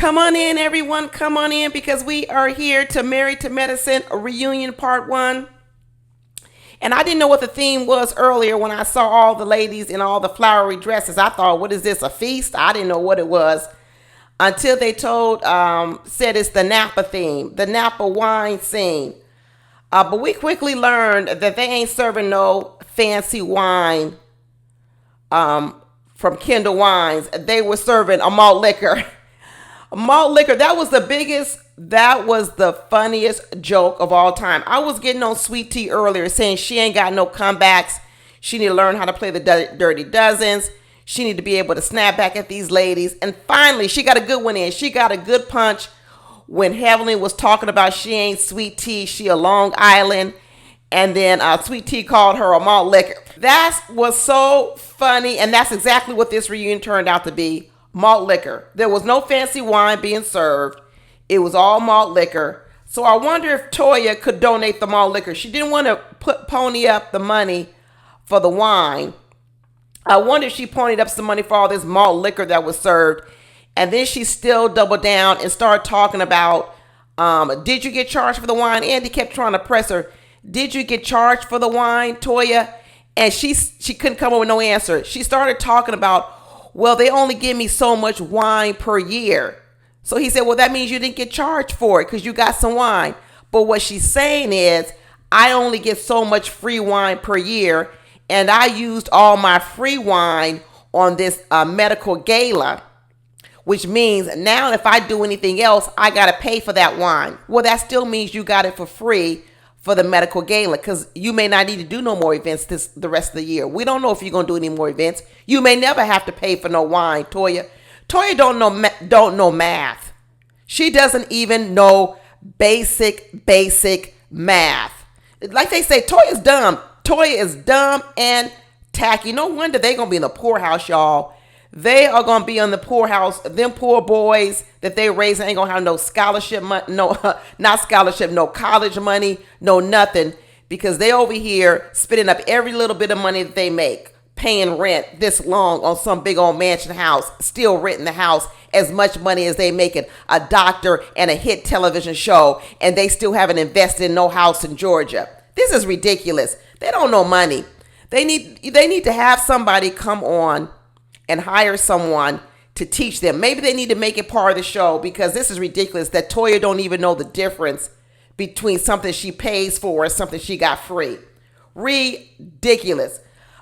Come on in, everyone. Come on in because we are here to Married to Medicine reunion part 1. And I didn't know what the theme was earlier when I saw all the ladies in all the flowery dresses. I thought, what is this, a feast? I didn't know what it was until they said it's the Napa theme, the Napa wine scene. But we quickly learned that they ain't serving no fancy wine from Kendall Wines. They were serving a malt liquor. Malt liquor, that was the funniest joke of all time. I was getting on Sweet Tea earlier saying she ain't got no comebacks. She need to learn how to play the Dirty Dozens. She need to be able to snap back at these ladies. And finally, she got a good one in. She got a good punch when Heavenly was talking about she ain't Sweet Tea, she a Long Island. And then Sweet Tea called her a malt liquor. That was so funny. And that's exactly what this reunion turned out to be. Malt liquor. There was no fancy wine being served. It was all malt liquor. So I wonder if Toya could donate the malt liquor. She didn't want to pony up the money for the wine. I wonder if she ponied up some money for all this malt liquor that was served. And then she still doubled down and started talking about, did you get charged for the wine? Andy kept trying to press her. Did you get charged for the wine, Toya? And she couldn't come up with no answer. She started talking about, well, they only give me so much wine per year. So he said, well, that means you didn't get charged for it because you got some wine. But what she's saying is, I only get so much free wine per year. And I used all my free wine on this medical gala, which means now if I do anything else, I got to pay for that wine. Well, that still means you got it for free for the medical gala because you may not need to do no more events the rest of the year. We don't know if you're going to do any more events. You may never have to pay for no wine, Toya. Toya don't know math. She doesn't even know basic math. Like they say, Toya's dumb. Toya is dumb and tacky. No wonder they're going to be in the poorhouse, y'all. They are going to be in the poorhouse. Them poor boys that they raise ain't going to have no scholarship money, not scholarship, no college money, no nothing. Because they over here spending up every little bit of money that they make, paying rent this long on some big old mansion house, still renting the house as much money as they making a doctor and a hit television show, and they still haven't invested in no house in Georgia. This is ridiculous. They don't know money. They need to have somebody come on and hire someone to teach them. Maybe they need to make it part of the show because this is ridiculous that Toya don't even know the difference between something she pays for and something she got free. Ridiculous.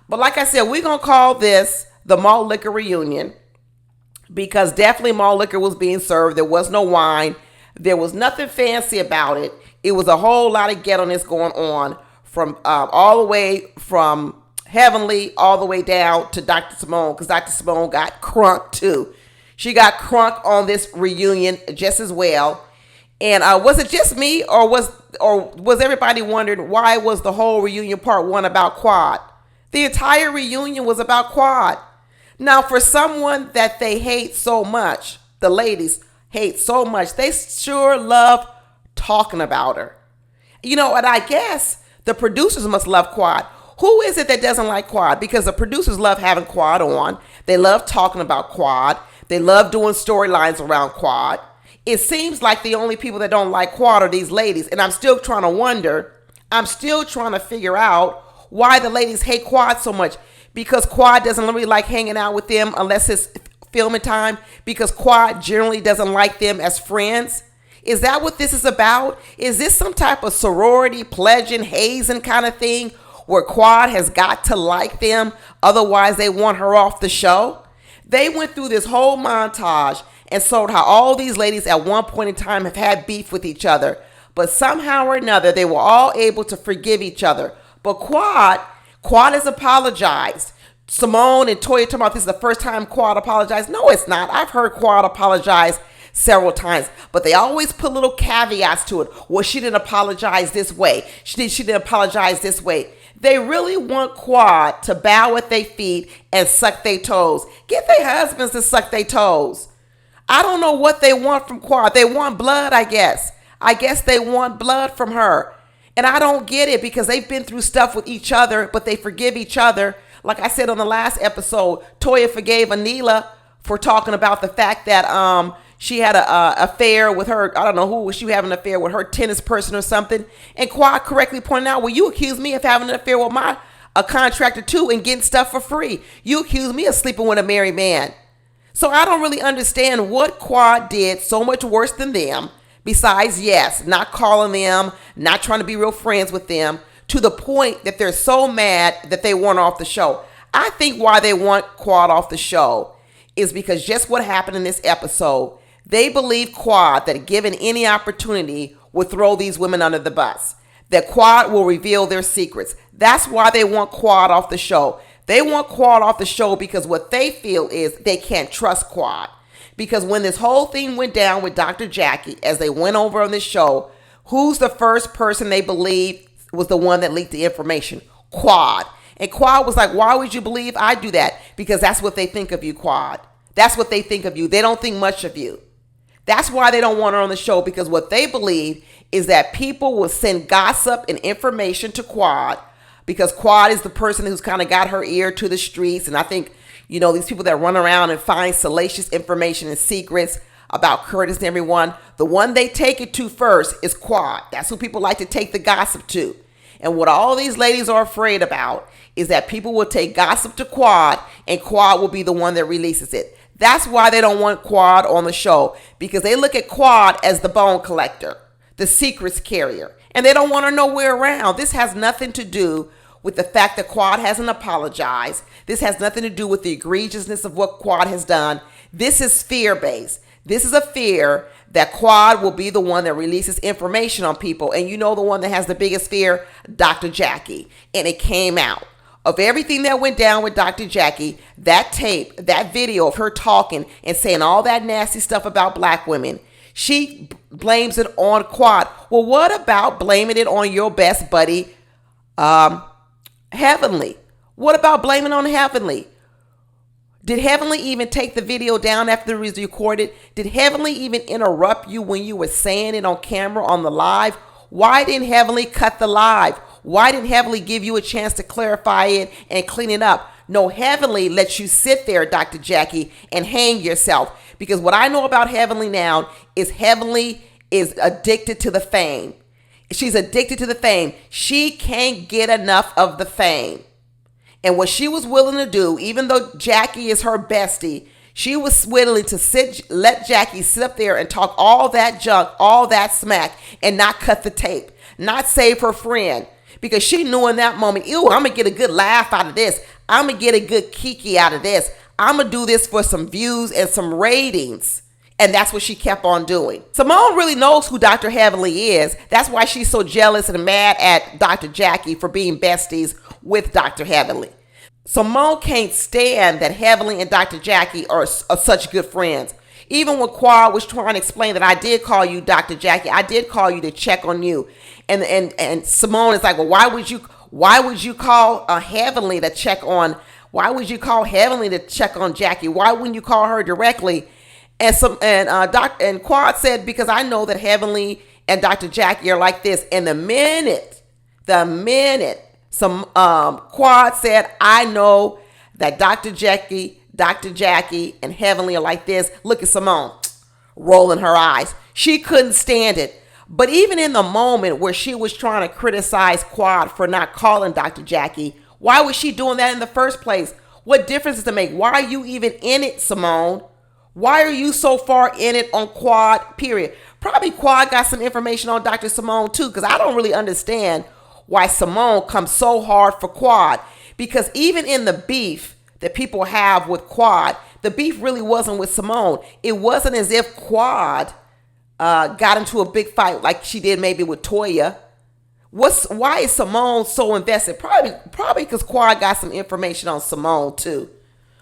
But like I said, we're going to call this the malt liquor reunion because definitely malt liquor was being served. There was no wine. There was nothing fancy about it. It was a whole lot of ghetto-ness going on from all the way from Heavenly all the way down to Dr. Simone because Dr. Simone got crunk too. She got crunk on this reunion just as well. And was it just me or was everybody wondering why was the whole reunion part 1 about Quad? The entire reunion was about Quad. Now, for someone that they hate so much, the ladies hate so much, they sure love talking about her. You know, and I guess the producers must love Quad. Who is it that doesn't like Quad? Because the producers love having Quad on. They love talking about Quad. They love doing storylines around Quad. It seems like the only people that don't like Quad are these ladies. And I'm still trying to figure out why the ladies hate Quad so much. Because Quad doesn't really like hanging out with them unless it's filming time. Because Quad generally doesn't like them as friends. Is that what this is about? Is this some type of sorority, pledging, hazing kind of thing? Where Quad has got to like them, otherwise they want her off the show. They went through this whole montage and showed how all these ladies at one point in time have had beef with each other. But somehow or another, they were all able to forgive each other. But Quad has apologized. Simone and Toya talking about this is the first time Quad apologized. No, it's not. I've heard Quad apologize several times, but they always put little caveats to it. Well, she didn't apologize this way. She didn't apologize this way. They really want Quad to bow at their feet and suck their toes. Get their husbands to suck their toes. I don't know what they want from Quad. They want blood, I guess. I guess they want blood from her. And I don't get it because they've been through stuff with each other, but they forgive each other. Like I said on the last episode, Toya forgave Anila for talking about the fact that she had a affair with her, I don't know who, she having an affair with her tennis person or something. And Quad correctly pointed out, well, you accused me of having an affair with a contractor too and getting stuff for free. You accused me of sleeping with a married man. So I don't really understand what Quad did so much worse than them, besides, yes, not calling them, not trying to be real friends with them, to the point that they're so mad that they want off the show. I think why they want Quad off the show is because just what happened in this episode, they believe Quad, that given any opportunity, will throw these women under the bus, that Quad will reveal their secrets. That's why they want Quad off the show. They want Quad off the show because what they feel is they can't trust Quad. Because when this whole thing went down with Dr. Jackie, as they went over on this show, who's the first person they believe was the one that leaked the information? Quad. And Quad was like, why would you believe I do that? Because that's what they think of you, Quad. That's what they think of you. They don't think much of you. That's why they don't want her on the show, because what they believe is that people will send gossip and information to Quad, because Quad is the person who's kind of got her ear to the streets. And I think, these people that run around and find salacious information and secrets about Curtis and everyone, the one they take it to first is Quad. That's who people like to take the gossip to. And what all these ladies are afraid about is that people will take gossip to Quad and Quad will be the one that releases it. That's why they don't want Quad on the show, because they look at Quad as the bone collector, the secrets carrier, and they don't want her nowhere around. This has nothing to do with the fact that Quad hasn't apologized. This has nothing to do with the egregiousness of what Quad has done. This is fear-based. This is a fear that Quad will be the one that releases information on people. And the one that has the biggest fear? Dr. Jackie. And it came out. Of everything that went down with Dr. Jackie, that tape, that video of her talking and saying all that nasty stuff about black women, she blames it on Quad. Well, what about blaming it on your best buddy, Heavenly? What about blaming on Heavenly? Did Heavenly even take the video down after it was recorded? Did Heavenly even interrupt you when you were saying it on camera on the live? Why didn't Heavenly cut the live? Why didn't Heavenly give you a chance to clarify it and clean it up? No, Heavenly lets you sit there, Dr. Jackie, and hang yourself. Because what I know about Heavenly now is Heavenly is addicted to the fame. She's addicted to the fame. She can't get enough of the fame. And what she was willing to do, even though Jackie is her bestie, she was willing to let Jackie sit up there and talk all that junk, all that smack, and not cut the tape, not save her friend. Because she knew in that moment, ew, I'm going to get a good laugh out of this. I'm going to get a good kiki out of this. I'm going to do this for some views and some ratings. And that's what she kept on doing. Simone really knows who Dr. Heavenly is. That's why she's so jealous and mad at Dr. Jackie for being besties with Dr. Heavenly. Simone can't stand that Heavenly and Dr. Jackie are such good friends. Even when Quad was trying to explain that I did call you Dr. Jackie, I did call you to check on you. And Simone is like, well, why would you call Heavenly to check on, why would you call Heavenly to check on Jackie? Why wouldn't you call her directly? And Quad said, because I know that Heavenly and Dr. Jackie are like this. And the minute Quad said, I know that Dr. Jackie and Heavenly are like this. Look at Simone rolling her eyes. She couldn't stand it. But even in the moment where she was trying to criticize Quad for not calling Dr. Jackie, why was she doing that in the first place? What difference does it make? Why are you even in it, Simone? Why are you so far in it on Quad, period? Probably Quad got some information on Dr. Simone too, because I don't really understand why Simone comes so hard for Quad. Because even in the beef that people have with Quad, the beef really wasn't with Simone. It wasn't as if Quad got into a big fight like she did maybe with Toya. Why is Simone so invested? Probably because Quad got some information on Simone too.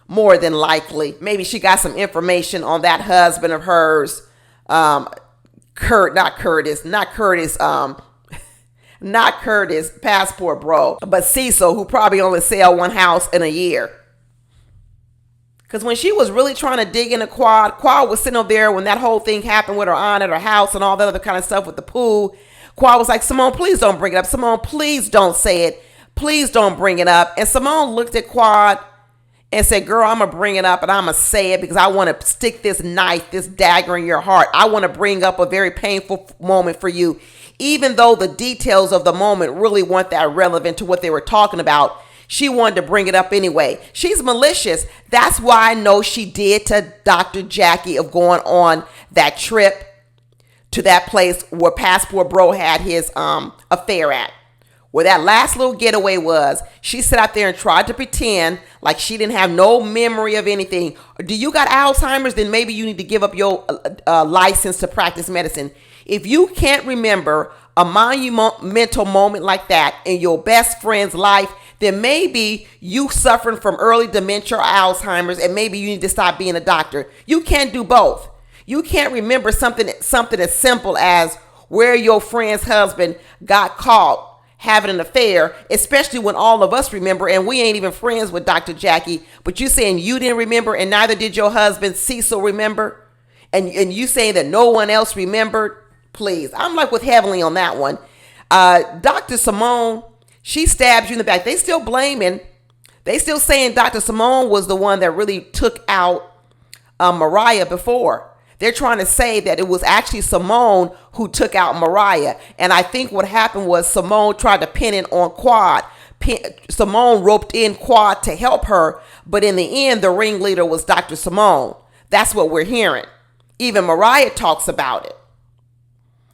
More than likely. Maybe she got some information on that husband of hers. Not Curtis, passport bro, but Cecil, who probably only sell one house in a year. Because when she was really trying to dig into Quad was sitting over there when that whole thing happened with her aunt at her house and all that other kind of stuff with the pool. Quad was like, Simone, please don't bring it up. Simone, please don't say it. Please don't bring it up. And Simone looked at Quad and said, girl, I'm going to bring it up and I'm going to say it because I want to stick this knife, this dagger in your heart. I want to bring up a very painful moment for you, even though the details of the moment really weren't that relevant to what they were talking about. She wanted to bring it up anyway. She's malicious. That's why I know she did to Dr. Jackie of going on that trip to that place where Passport Bro had his affair at. Where that last little getaway was, she sat out there and tried to pretend like she didn't have no memory of anything. Do you got Alzheimer's? Then maybe you need to give up your license to practice medicine. If you can't remember a monumental moment like that in your best friend's life, then maybe you suffering from early dementia or Alzheimer's, and maybe you need to stop being a doctor. You can't do both. You can't remember something as simple as where your friend's husband got caught having an affair, especially when all of us remember, and we ain't even friends with Dr. Jackie, but you saying you didn't remember and neither did your husband Cecil remember, and you saying that no one else remembered. Please, I'm like with Heavenly on that one. Dr. Simone, she stabs you in the back. They still blaming, they still saying Dr. Simone was the one that really took out Mariah before. They're trying to say that it was actually Simone who took out Mariah. And I think what happened was Simone tried to pin it on Quad. Simone roped in Quad to help her. But in the end, the ringleader was Dr. Simone. That's what we're hearing. Even Mariah talks about it.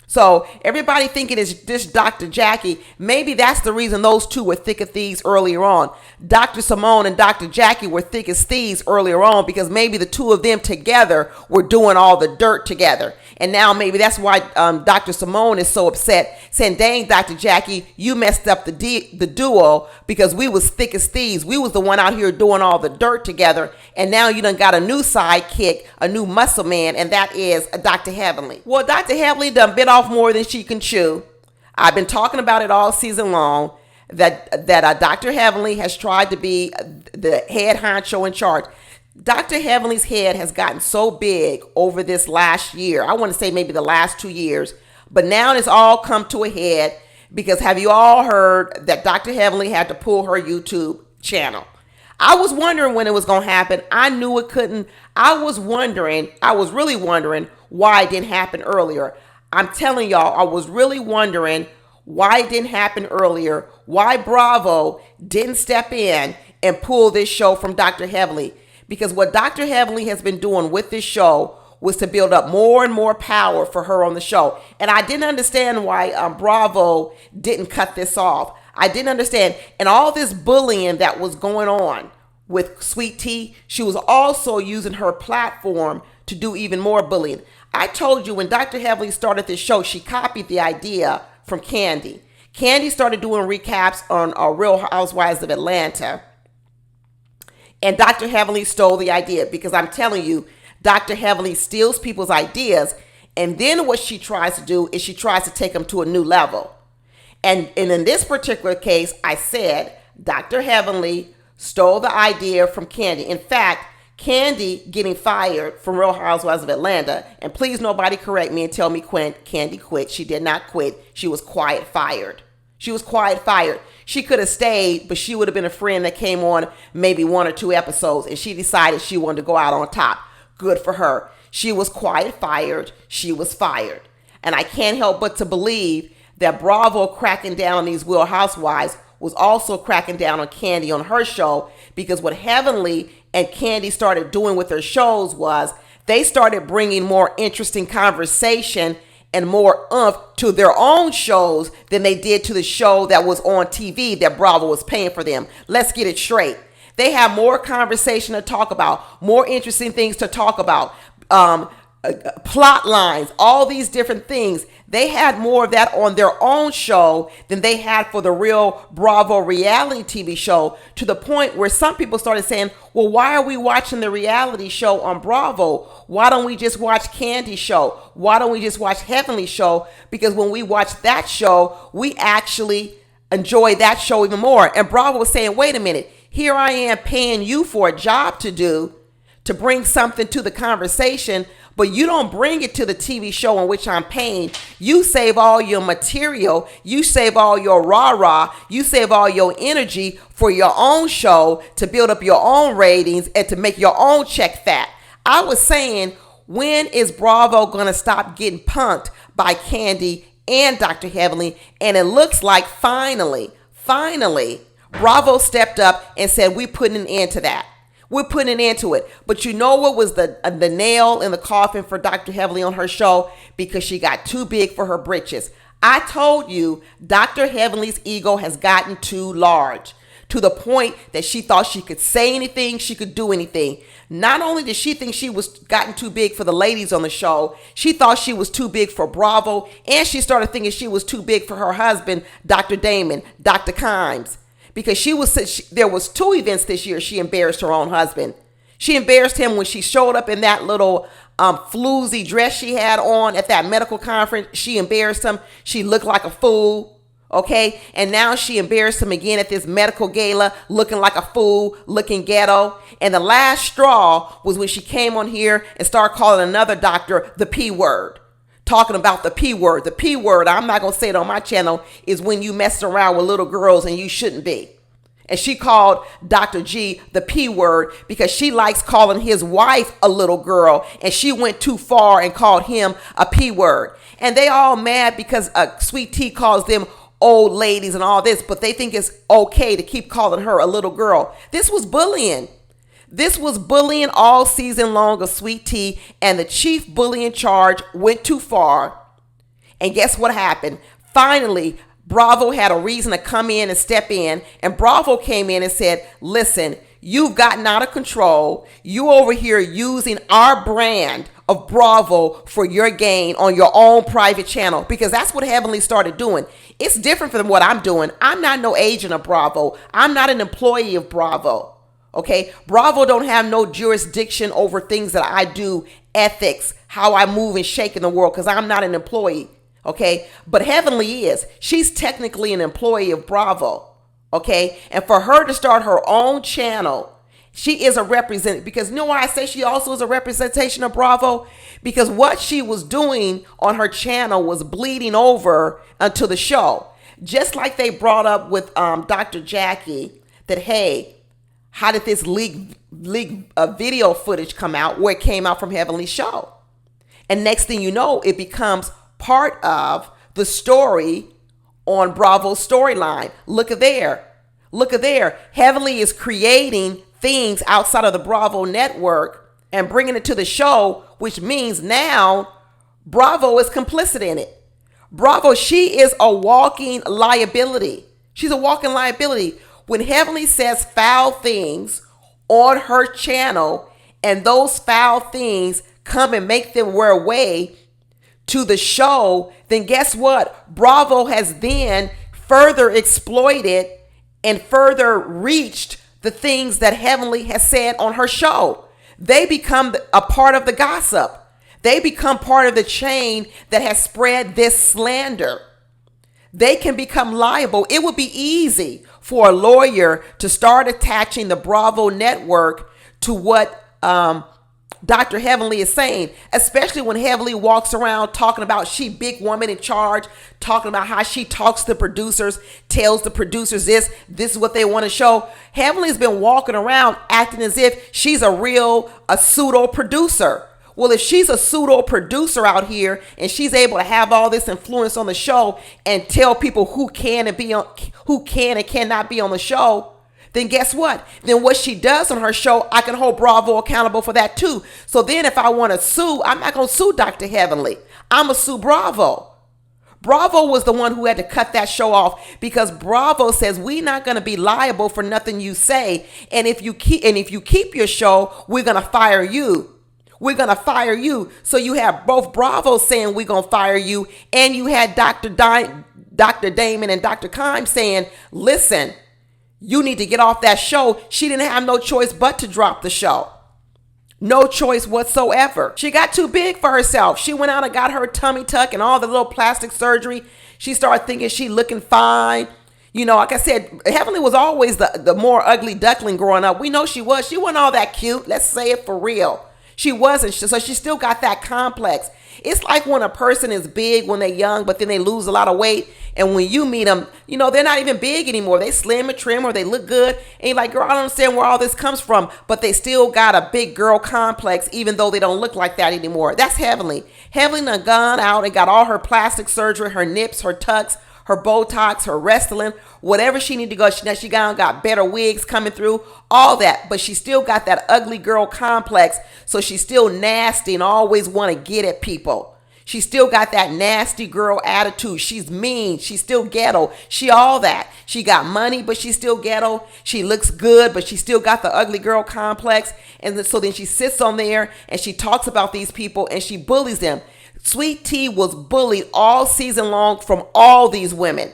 So everybody thinking it's this Dr. Jackie, maybe that's the reason those two were thick as thieves earlier on. Dr. Simone and Dr. Jackie were thick as thieves earlier on because maybe the two of them together were doing all the dirt together. And now maybe that's why Dr. Simone is so upset, saying, dang, Dr. Jackie, you messed up the duo because we was thick as thieves. We was the one out here doing all the dirt together. And now you done got a new sidekick, a new muscle man, and that is Dr. Heavenly. Well, Dr. Heavenly done bit off more than she can chew. I've been talking about it all season long, that Dr. Heavenly has tried to be the head honcho in charge. Dr. Heavenly's head has gotten so big over this last year. I want to say maybe the last 2 years, but now it's all come to a head because have you all heard that Dr. Heavenly had to pull her YouTube channel? I was wondering when it was going to happen. I knew it couldn't. I was really wondering why it didn't happen earlier. I'm telling y'all, I was really wondering why it didn't happen earlier, why Bravo didn't step in and pull this show from Dr. Heavenly. Because what Dr. Heavenly has been doing with this show was to build up more and more power for her on the show. And I didn't understand why Bravo didn't cut this off. I didn't understand. And all this bullying that was going on with Sweet Tea, she was also using her platform to do even more bullying. I told you when Dr. Heavenly started this show, she copied the idea from Candy. Candy started doing recaps on Real Housewives of Atlanta. And Dr. Heavenly stole the idea because I'm telling you, Dr. Heavenly steals people's ideas. And then what she tries to do is she tries to take them to a new level. And in this particular case, I said Dr. Heavenly stole the idea from Candy. In fact, Candy getting fired from Real Housewives of Atlanta. And please nobody correct me and tell me Candy quit. She did not quit. She was quiet fired. She was quiet fired. She could have stayed, but she would have been a friend that came on maybe 1 or 2 episodes, and she decided she wanted to go out on top. Good for her. She was quiet fired. She was fired. And I can't help but to believe that Bravo cracking down on these Real Housewives was also cracking down on Candy on her show, because what Heavenly and Candy started doing with their shows was they started bringing more interesting conversation and more oomph to their own shows than they did to the show that was on TV that Bravo was paying for them. Let's get it straight. They have more conversation to talk about, more interesting things to talk about, plot lines, all these different things. They had more of that on their own show than they had for the real Bravo reality TV show, to the point where some people started saying, well, why are we watching the reality show on Bravo? Why don't we just watch Candy's show? Why don't we just watch Heavenly's show? Because when we watch that show, we actually enjoy that show even more. And Bravo was saying, wait a minute, here I am paying you for a job to do, to bring something to the conversation, but you don't bring it to the TV show in which I'm paying. You save all your material, you save all your rah-rah, you save all your energy for your own show to build up your own ratings and to make your own check fat. I was saying, when is Bravo going to stop getting punked by Candy and Dr. Heavenly? And it looks like finally, Bravo stepped up and said, we're putting an end to that. We're putting an end to it. But you know what was the nail in the coffin for Dr. Heavenly on her show? Because she got too big for her britches. I told you Dr. Heavenly's ego has gotten too large, to the point that she thought she could say anything, she could do anything. Not only did she think she was gotten too big for the ladies on the show, she thought she was too big for Bravo, and she started thinking she was too big for her husband, Dr. Damon, Dr. Kimes. Because there was 2 events this year she embarrassed her own husband. She embarrassed him when she showed up in that little floozy dress she had on at that medical conference. She embarrassed him. She looked like a fool. Okay. And now she embarrassed him again at this medical gala, looking like a fool, looking ghetto. And the last straw was when she came on here and started calling another doctor the P word. Talking about the P word. The P word, I'm not going to say it on my channel, is when you mess around with little girls and you shouldn't be. And she called Dr. G the P word because she likes calling his wife a little girl, and she went too far and called him a P word. And they all mad because Sweet Tea calls them old ladies and all this, but they think it's okay to keep calling her a little girl. This was bullying. This was bullying all season long of Sweet Tea, and the chief bully in charge went too far. And guess what happened? Finally, Bravo had a reason to come in and step in, and Bravo came in and said, listen, you've gotten out of control. You over here using our brand of Bravo for your gain on your own private channel, because that's what Heavenly started doing. It's different from what I'm doing. I'm not no agent of Bravo. I'm not an employee of Bravo. Okay, Bravo don't have no jurisdiction over things that I do, ethics, how I move and shake in the world, because I'm not an employee. Okay, but Heavenly is. She's technically an employee of Bravo. Okay, and for her to start her own channel, she is a representative. Because you know why I say she also is a representation of Bravo? Because what she was doing on her channel was bleeding over onto the show. Just like they brought up with Dr. Jackie that, hey, how did this leak video footage come out where it came out from Heavenly's show? And next thing you know, it becomes part of the story on Bravo's storyline. Look at there. Look at there. Heavenly is creating things outside of the Bravo network and bringing it to the show, which means now Bravo is complicit in it. Bravo, she is a walking liability. She's a walking liability. When Heavenly says foul things on her channel, and those foul things come and make them their way to the show, then guess what? Bravo has then further exploited and further reached the things that Heavenly has said on her show. They become a part of the gossip. They become part of the chain that has spread this slander. They can become liable. It would be easy for a lawyer to start attaching the Bravo network to what Dr. Heavenly is saying, especially when Heavenly walks around talking about she big woman in charge, talking about how she talks to producers, tells the producers this is what they want to show. Heavenly's been walking around acting as if she's a pseudo producer. Well, if she's a pseudo producer out here and she's able to have all this influence on the show and tell people who can and cannot be on the show, then guess what? Then what she does on her show, I can hold Bravo accountable for that too. So then if I want to sue, I'm not going to sue Dr. Heavenly. I'm going to sue Bravo. Bravo was the one who had to cut that show off because Bravo says we're not going to be liable for nothing you say. And if you keep your show, we're going to fire you. We're going to fire you. So you have both Bravo saying we're going to fire you, and you had Dr. Damon and Dr. Kimes saying, listen, you need to get off that show. She didn't have no choice but to drop the show. No choice whatsoever. She got too big for herself. She went out and got her tummy tuck and all the little plastic surgery. She started thinking she looking fine. You know, like I said, Heavenly was always the more ugly duckling growing up. We know she was. She wasn't all that cute. Let's say it for real. She wasn't. So she still got that complex. It's like when a person is big when they're young, but then they lose a lot of weight. And when you meet them, they're not even big anymore. They slim and trim or they look good. And you're like, girl, I don't understand where all this comes from. But they still got a big girl complex, even though they don't look like that anymore. That's Heavenly. Heavenly done gone out and got all her plastic surgery, her nips, her tucks, her Botox, her Restylane, whatever she need to go. She got better wigs coming through, all that. But she still got that ugly girl complex. So she's still nasty and always want to get at people. She still got that nasty girl attitude. She's mean. She's still ghetto. She all that. She got money, but she's still ghetto. She looks good, but she still got the ugly girl complex. And so then she sits on there and she talks about these people and she bullies them. Sweet Tea was bullied all season long from all these women.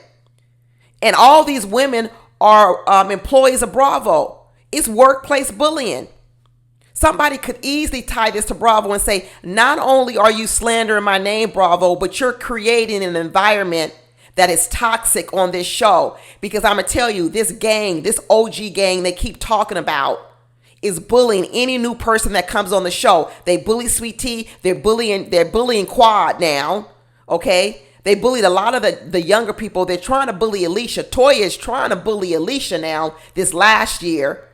And all these women are employees of Bravo. It's workplace bullying. Somebody could easily tie this to Bravo and say, not only are you slandering my name, Bravo, but you're creating an environment that is toxic on this show. Because I'm going to tell you, this gang, this OG gang they keep talking about, is bullying any new person that comes on the show. They bully Sweet Tea. They're bullying Quad now. Okay. They bullied a lot of the younger people. They're trying to bully Alicia. Toya is trying to bully Alicia now this last year.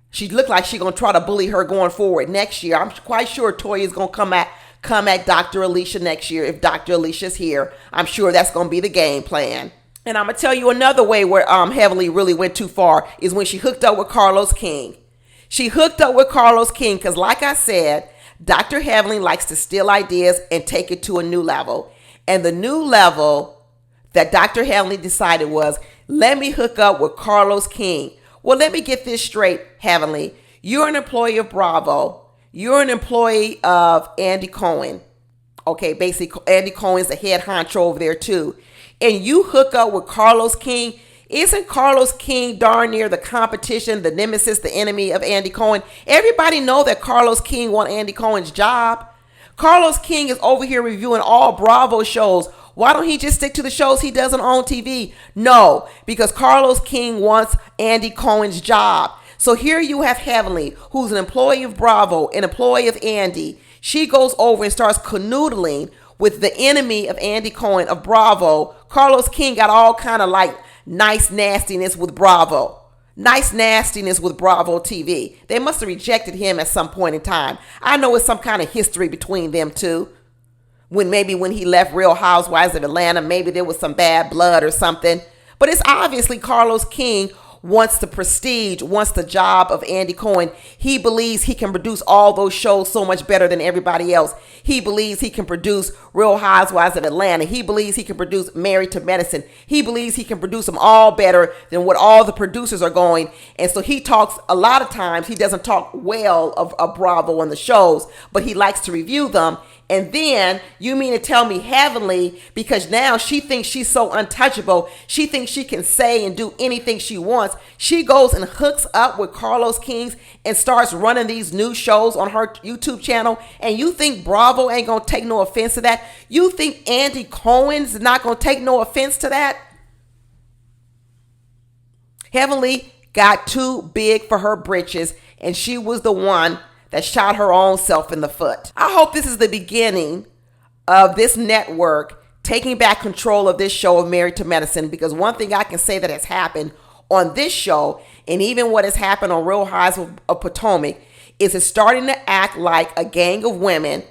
She looked like she's going to try to bully her going forward next year. I'm quite sure Toya is going to come at Dr. Alicia next year. If Dr. Alicia's here, I'm sure that's going to be the game plan. And I'm going to tell you another way where Heavenly really went too far is when she hooked up with Carlos King. She hooked up with Carlos King because, like I said, Dr. Heavenly likes to steal ideas and take it to a new level. And the new level that Dr. Heavenly decided was, let me hook up with Carlos King. Well, let me get this straight, Heavenly. You're an employee of Bravo. You're an employee of Andy Cohen. Okay, basically, Andy Cohen's the head honcho over there, too. And you hook up with Carlos King. Isn't Carlos King darn near the competition, the nemesis, the enemy of Andy Cohen? Everybody know that Carlos King won Andy Cohen's job. Carlos King is over here reviewing all Bravo shows. Why don't he just stick to the shows he does on TV? No, because Carlos King wants Andy Cohen's job. So here you have Heavenly, who's an employee of Bravo, an employee of Andy. She goes over and starts canoodling with the enemy of Andy Cohen of Bravo. Carlos King got all kind of like nice nastiness with Bravo. Nice nastiness with Bravo TV. They must have rejected him at some point in time. I know it's some kind of history between them two. When he left Real Housewives of Atlanta, maybe there was some bad blood or something. But it's obviously Carlos King wants the prestige, wants the job of Andy Cohen. He believes he can produce all those shows so much better than everybody else. He believes he can produce Real Housewives of Atlanta. He believes he can produce Married to Medicine. He believes he can produce them all better than what all the producers are going. And so he talks, a lot of times, he doesn't talk well of Bravo on the shows, but he likes to review them. And then you mean to tell me Heavenly, because now she thinks she's so untouchable, she thinks she can say and do anything she wants. She goes and hooks up with Carlos King and starts running these new shows on her YouTube channel. And you think Bravo ain't going to take no offense to that? You think Andy Cohen's not going to take no offense to that? Heavenly got too big for her britches, and she was the one that shot her own self in the foot. I hope this is the beginning of this network taking back control of this show of Married to Medicine, because one thing I can say that has happened on this show, and even what has happened on Real Housewives of Potomac, is it's starting to act like a gang of women,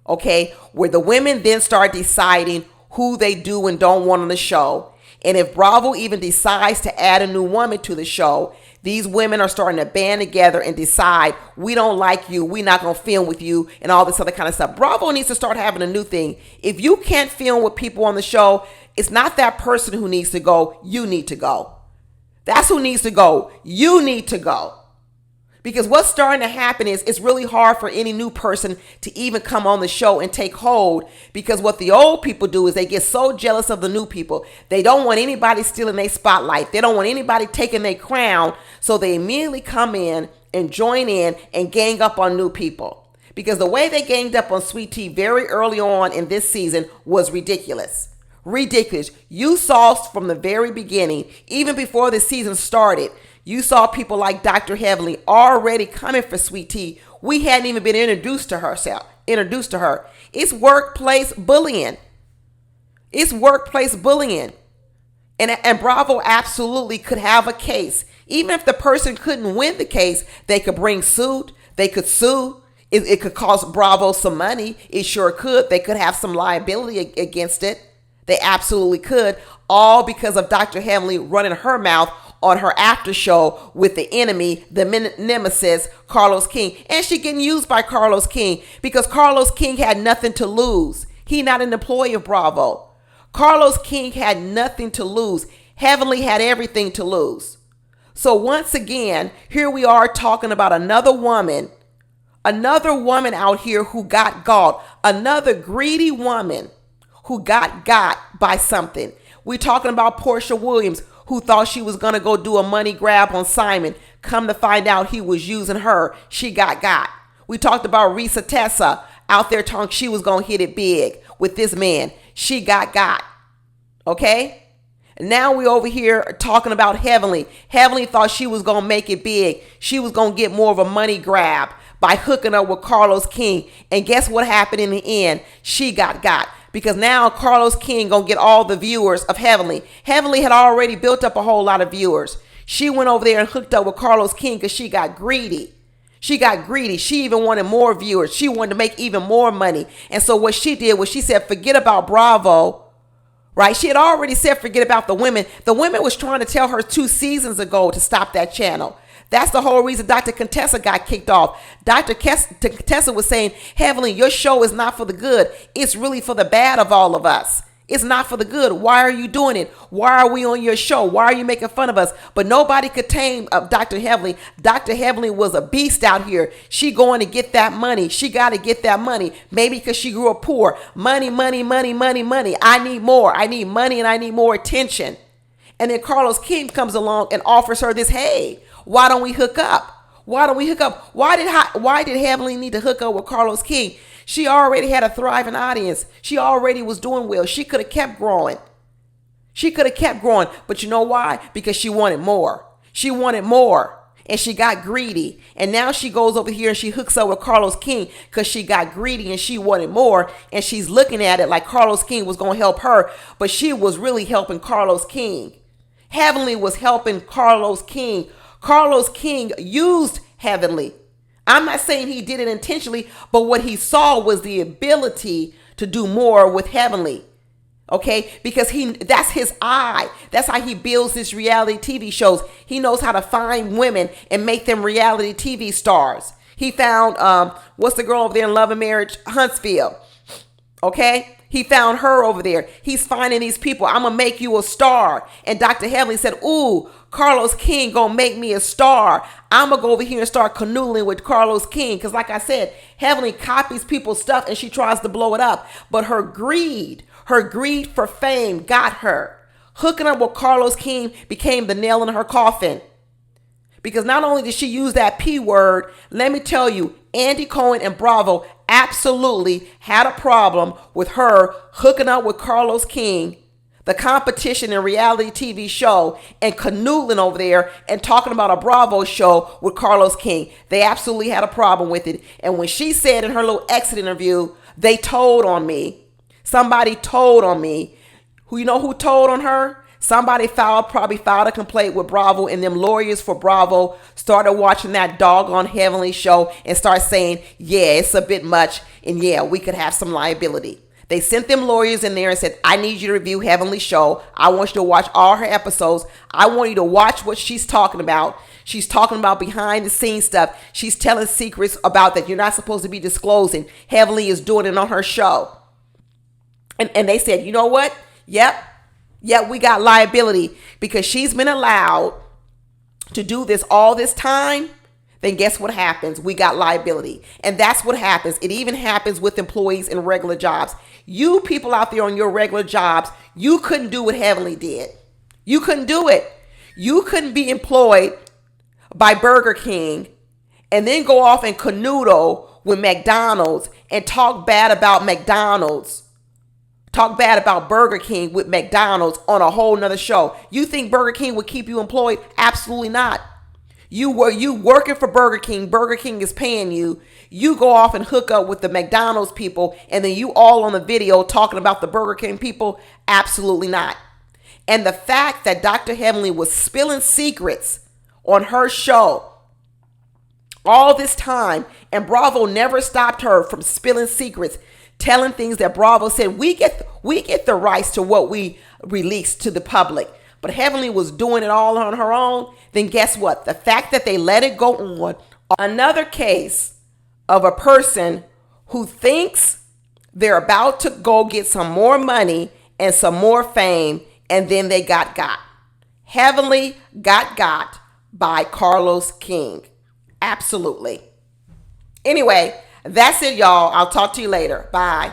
okay, where the women then start deciding who they do and don't want on the show. And if Bravo even decides to add a new woman to the show, these women are starting to band together and decide, we don't like you, we're not going to film with you, and all this other kind of stuff. Bravo needs to start having a new thing. If you can't film with people on the show, it's not that person who needs to go, you need to go. That's who needs to go. You need to go. Because what's starting to happen is it's really hard for any new person to even come on the show and take hold, because what the old people do is they get so jealous of the new people. They don't want anybody stealing their spotlight. They don't want anybody taking their crown. So they immediately come in and join in and gang up on new people. Because the way they ganged up on Sweet Tea very early on in this season was ridiculous. Ridiculous. You saw from the very beginning, even before the season started, You saw people like Dr. Heavenly already coming for Sweet Tea. We hadn't even been introduced to her. It's workplace bullying. It's workplace bullying. And Bravo absolutely could have a case. Even if the person couldn't win the case, they could bring suit. They could sue. It could cost Bravo some money. It sure could. They could have some liability against it. They absolutely could. All because of Dr. Heavenly running her mouth on her after show with the enemy, the nemesis, Carlos King. And she getting used by Carlos King because Carlos King had nothing to lose. He not an employee of Bravo. Carlos King had nothing to lose. Heavenly had everything to lose. So once again, here we are talking about another woman out here who got got, another greedy woman who got by something. We're talking about Portia Williams, who thought she was going to go do a money grab on Simon. Come to find out he was using her. She got. We talked about Risa Tessa out there talking she was going to hit it big with this man. She got. Okay? Now we over here talking about Heavenly. Heavenly thought she was going to make it big. She was going to get more of a money grab by hooking up with Carlos King. And guess what happened in the end? She got. Because now Carlos King going to get all the viewers of Heavenly. Heavenly had already built up a whole lot of viewers. She went over there and hooked up with Carlos King because she got greedy. She even wanted more viewers. She wanted to make even more money. And so what she did was she said, forget about Bravo. Right? She had already said, forget about the women. The women was trying to tell her 2 seasons ago to stop that channel. That's the whole reason Dr. Contessa got kicked off. Dr. Contessa was saying, Heavenly, your show is not for the good. It's really for the bad of all of us. It's not for the good. Why are you doing it? Why are we on your show? Why are you making fun of us? But nobody could tame Dr. Heavenly. Dr. Heavenly was a beast out here. She going to get that money. She got to get that money. Maybe because she grew up poor. Money. I need more. I need money and I need more attention. And then Carlos King comes along and offers her this, hey, why don't we hook up? Why did Heavenly need to hook up with Carlos King? She already had a thriving audience. She already was doing well. She could have kept growing. But you know why? Because she wanted more. And she got greedy. And now she goes over here and she hooks up with Carlos King because she got greedy and she wanted more. And she's looking at it like Carlos King was going to help her. But she was really helping Carlos King. Heavenly was helping Carlos King. Carlos King used Heavenly. I'm not saying he did it intentionally, but what he saw was the ability to do more with Heavenly. Okay? Because that's his eye. That's how he builds his reality TV shows. He knows how to find women and make them reality TV stars. He found, what's the girl over there in Love and Marriage? Huntsville. Okay? He found her over there. He's finding these people. I'm going to make you a star. And Dr. Heavenly said, ooh, Carlos King going to make me a star. I'm going to go over here and start canoodling with Carlos King. Because like I said, Heavenly copies people's stuff and she tries to blow it up. But her greed for fame got her. Hooking up with Carlos King became the nail in her coffin. Because not only did she use that P word, let me tell you, Andy Cohen and Bravo absolutely had a problem with her hooking up with Carlos King, the competition in reality TV show, and canoodling over there and talking about a Bravo show with Carlos King. They absolutely had a problem with it. And when she said in her little exit interview, they told on me. Somebody told on me. Who told on her? Somebody probably filed a complaint with Bravo, and them lawyers for Bravo started watching that doggone Heavenly show and start saying, yeah, it's a bit much. And yeah, we could have some liability. They sent them lawyers in there and said, I need you to review Heavenly show. I want you to watch all her episodes. I want you to watch what she's talking about. She's talking about behind the scenes stuff. She's telling secrets about that you're not supposed to be disclosing. Heavenly is doing it on her show. And they said, you know what? Yep, we got liability because she's been allowed to do this all this time. Then guess what happens? We got liability. And that's what happens. It even happens with employees in regular jobs. You people out there on your regular jobs, you couldn't do what Heavenly did. You couldn't do it. You couldn't be employed by Burger King and then go off and canoodle with McDonald's and talk bad about McDonald's. Talk bad about Burger King with McDonald's on a whole nother show. You think Burger King would keep you employed? Absolutely not. You working for Burger King. Burger King is paying you. You go off and hook up with the McDonald's people, and then you all on the video talking about the Burger King people. Absolutely not. And the fact that Dr. Heavenly was spilling secrets on her show all this time, and Bravo never stopped her from spilling secrets, telling things that Bravo said we get the rights to what we release to the public. But Heavenly was doing it all on her own. Then guess what? The fact that they let it go on. Another case of a person who thinks they're about to go get some more money and some more fame, and then they got. Heavenly got by Carlos King. Absolutely. Anyway, that's it, y'all. I'll talk to you later. Bye.